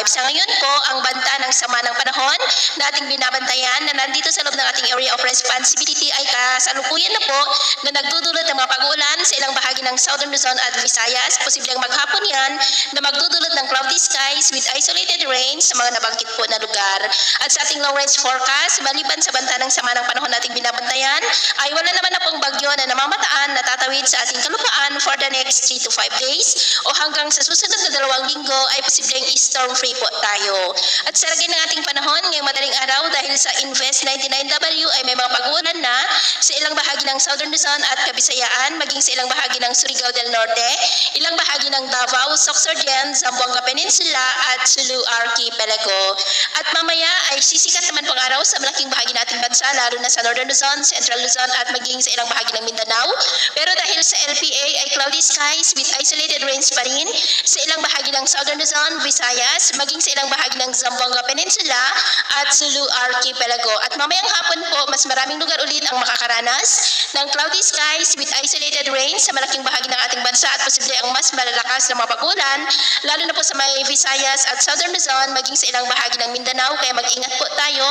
Sa ngayon po, ang banta ng sama ng panahon na ating binabantayan na nandito sa loob ng ating area of responsibility ay kasalukuyan na po na nagdudulot ng mga pag-uulan sa ilang bahagi ng Southern Luzon at Visayas. Posibleng maghapon yan na magdudulot ng cloudy skies with isolated rain sa mga nabanggit po na lugar. At sa ating long range forecast, maliban sa banta ng sama ng panahon nating binabantayan, ay wala naman na pong bagyo na namamataan na tatawid sa ating kalupaan for the next 3 to 5 days o hanggang sa susunod na 2 linggo ay posibleng storm-free po tayo. At sa lagay ng ating panahon ngayong madaling araw dahil sa Invest 99W ay may mga pag-uulan na sa ilang bahagi ng Southern Luzon at Kabisayaan, maging sa ilang bahagi ng Surigao del Norte, ilang bahagi ng Davao, Sorsogon, Zamboanga Peninsula at Sulu Archipelago. At mamaya ay sisikat naman pang araw sa malaking bahagi nating bansa, lalo na sa Northern Luzon, Central Luzon at maging sa ilang bahagi ng Mindanao. Pero dahil sa LPA ay cloudy skies with isolated rains pa rin sa ilang bahagi ng Southern Luzon, Visayas, maging sa ilang bahagi ng Zamboanga Peninsula at Sulu Archipelago. At mamayang hapon po, mas maraming lugar ulit ang makakaranas ng cloudy skies with isolated rains sa malaking bahagi ng ating bansa at posible ang mas malalakas na mga pag-ulan, lalo na po sa may Visayas at Southern Luzon, maging sa ilang bahagi ng Mindanao. Kaya mag-ingat po tayo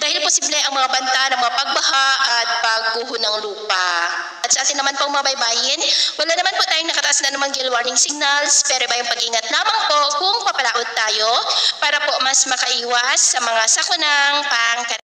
dahil posible ang mga banta ng mga pagbaha at pagguho ng lupa. At sa atin naman pong mga baybayin, wala naman po tayong nakataas na namang gale warning signals, pero ba yung pag-ingat lamang po kung papalaot tayo para po mas makaiwas sa mga sakunang pang